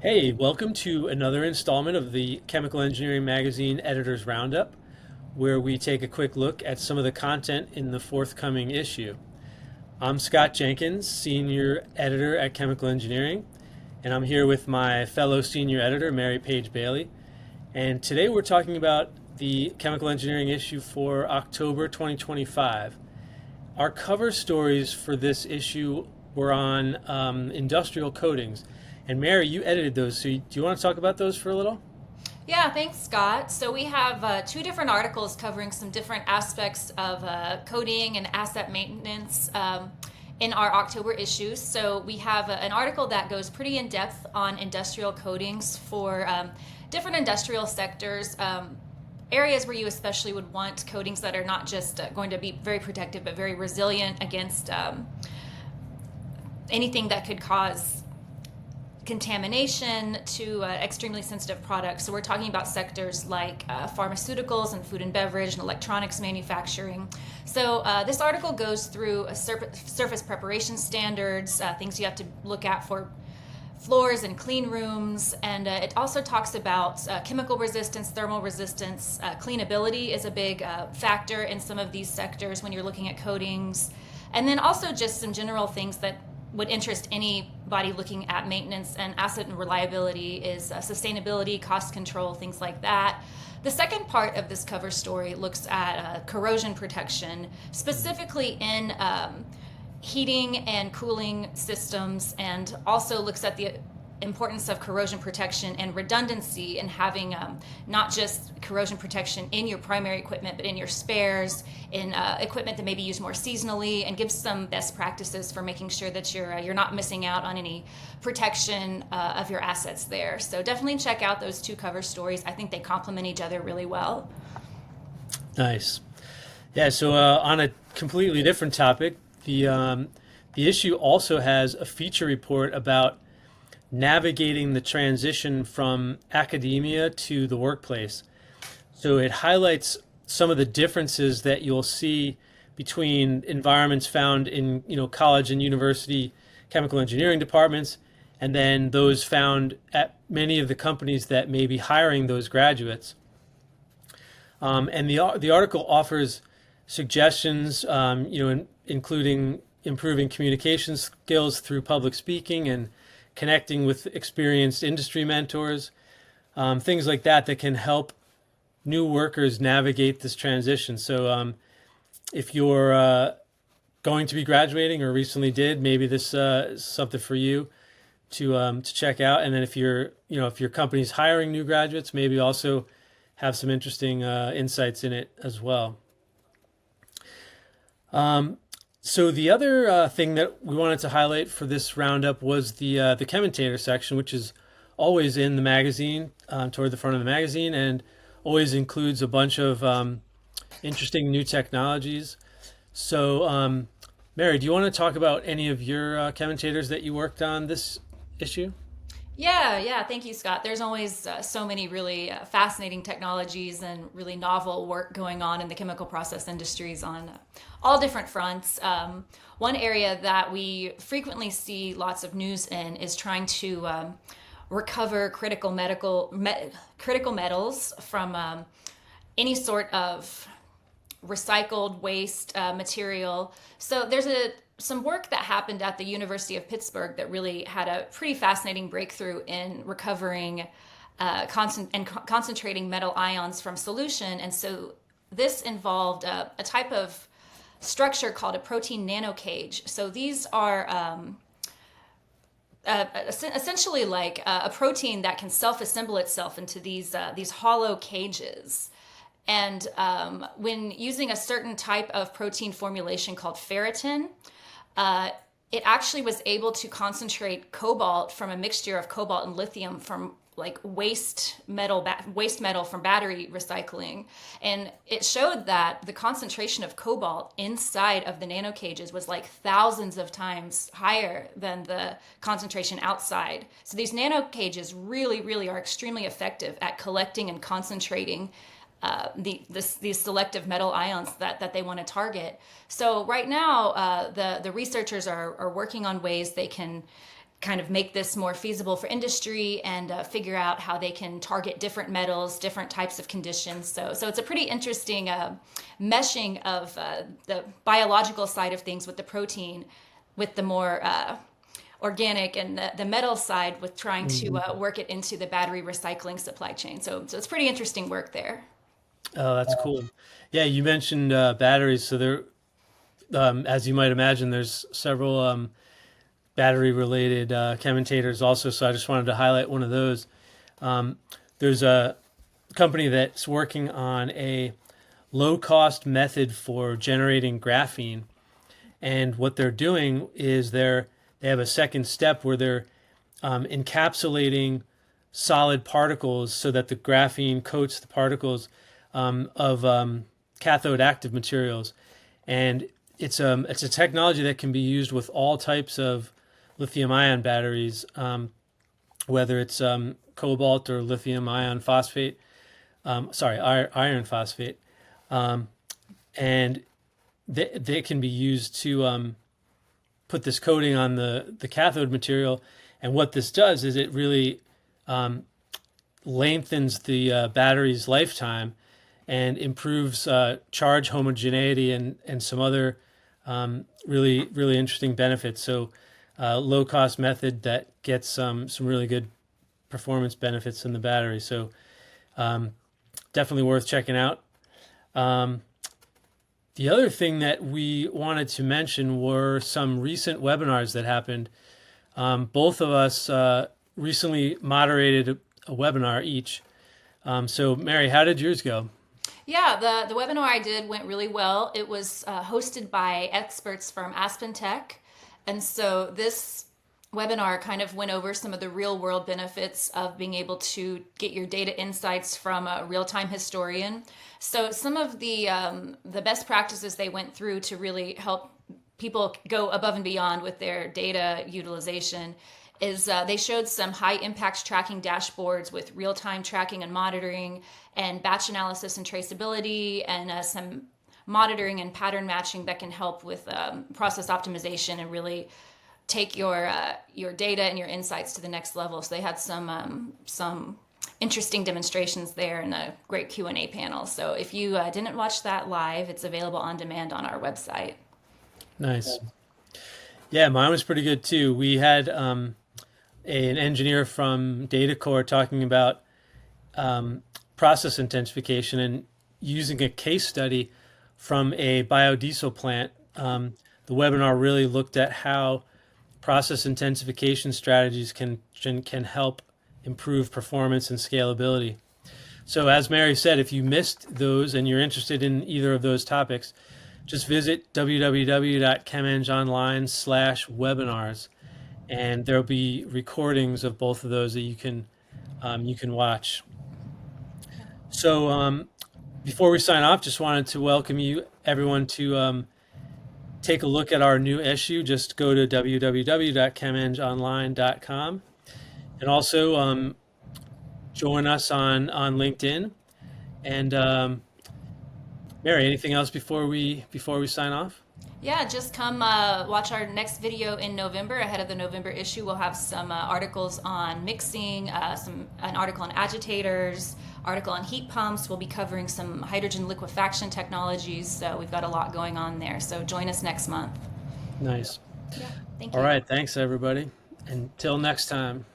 Hey, welcome to another installment of the Chemical Engineering Magazine Editor's Roundup, where we take a quick look at some of the content in the forthcoming issue. I'm Scott Jenkins, Senior Editor at Chemical Engineering, and I'm here with my fellow Senior Editor, Mary Page Bailey. And today we're talking about the Chemical Engineering issue for October 2025. Our cover stories for this issue were on industrial coatings. And Mary, you edited those, so do you want to talk about those for a little? Yeah, thanks, Scott. So we have two different articles covering some different aspects of coding and asset maintenance in our October issue. So we have an article that goes pretty in depth on industrial coatings for different industrial sectors. Areas where you especially would want coatings that are not just going to be very protective but very resilient against anything that could cause contamination to extremely sensitive products. So we're talking about sectors like pharmaceuticals and food and beverage and electronics manufacturing. So this article goes through surface preparation standards, things you have to look at for floors and clean rooms, and it also talks about chemical resistance, thermal resistance. Cleanability is a big factor in some of these sectors when you're looking at coatings. And then also just some general things that would interest anybody looking at maintenance and asset and reliability is sustainability, cost control, things like that. The second part of this cover story looks at corrosion protection, specifically in heating and cooling systems, and also looks at the importance of corrosion protection and redundancy in having not just corrosion protection in your primary equipment, but in your spares, in equipment that may be used more seasonally, and gives some best practices for making sure that you're not missing out on any protection of your assets there. So definitely check out those two cover stories. I think they complement each other really well. Nice. Yeah, so on a completely different topic, the issue also has a feature report about navigating the transition from academia to the workplace. So it highlights some of the differences that you'll see between environments found in, college and university chemical engineering departments, and then those found at many of the companies that may be hiring those graduates. And the article offers suggestions, including improving communication skills through public speaking and connecting with experienced industry mentors, things like that that can help new workers navigate this transition. So if you're going to be graduating or recently did, maybe this is something for you to check out. And then if your company's hiring new graduates, maybe also have some interesting insights in it as well. So the other thing that we wanted to highlight for this roundup was the commentator section, which is always in the magazine, toward the front of the magazine, and always includes a bunch of interesting new technologies. So, Mary, do you want to talk about any of your commentators that you worked on this issue? Yeah. Thank you, Scott. There's always so many really fascinating technologies and really novel work going on in the chemical process industries on all different fronts. One area that we frequently see lots of news in is trying to recover critical metals from any sort of recycled waste material. So there's some work that happened at the University of Pittsburgh that really had a pretty fascinating breakthrough in recovering concentrating metal ions from solution. And so this involved a type of structure called a protein nanocage. So these are essentially like a protein that can self-assemble itself into these hollow cages. And when using a certain type of protein formulation called ferritin, it actually was able to concentrate cobalt from a mixture of cobalt and lithium from like waste metal from battery recycling, and it showed that the concentration of cobalt inside of the nano cages was like thousands of times higher than the concentration outside. So these nano cages really are extremely effective at collecting and concentrating these selective metal ions that they want to target. So right now, the researchers are working on ways they can kind of make this more feasible for industry and figure out how they can target different metals, different types of conditions. So it's a pretty interesting meshing of the biological side of things with the protein, with the more organic and the metal side, with trying to work it into the battery recycling supply chain. So it's pretty interesting work there. Oh, that's cool. Yeah, you mentioned batteries. So there, as you might imagine, there's several battery-related commentators also. So I just wanted to highlight one of those. There's a company that's working on a low-cost method for generating graphene, and what they're doing is they have a second step where they're encapsulating solid particles so that the graphene coats the particles of cathode active materials, and it's a technology that can be used with all types of lithium ion batteries, whether it's cobalt or lithium ion phosphate, iron phosphate, and they can be used to put this coating on the cathode material. And what this does is it really lengthens the battery's lifetime and improves charge homogeneity and some other really interesting benefits. So low cost method that gets some really good performance benefits in the battery. So definitely worth checking out. The other thing that we wanted to mention were some recent webinars that happened. Both of us recently moderated a webinar each. So Mary, how did yours go? Yeah, the webinar I did went really well. It was hosted by experts from Aspen Tech. And so this webinar kind of went over some of the real world benefits of being able to get your data insights from a real-time historian. So some of the best practices they went through to really help people go above and beyond with their data utilization is they showed some high impact tracking dashboards with real-time tracking and monitoring and batch analysis and traceability, and some monitoring and pattern matching that can help with process optimization and really take your data and your insights to the next level. So they had some interesting demonstrations there and a great Q&A panel. So if you didn't watch that live, it's available on demand on our website. Nice. Yeah, mine was pretty good too. We had an engineer from DataCore talking about process intensification and using a case study from a biodiesel plant. The webinar really looked at how process intensification strategies can help improve performance and scalability. So as Mary said, if you missed those and you're interested in either of those topics, just visit www.chemengeonline/webinars, and there'll be recordings of both of those that you can watch. So before we sign off, just wanted to welcome you everyone to take a look at our new issue. Just go to www.chemengeonline.com, and also join us on LinkedIn. And Mary, anything else before we sign off? Yeah, just come watch our next video in November. Ahead of the November issue, we'll have some articles on mixing, an article on agitators, article on heat pumps. We'll be covering some hydrogen liquefaction technologies. So we've got a lot going on there. So join us next month. Nice. Yeah, thank you. All right, thanks everybody. Until next time.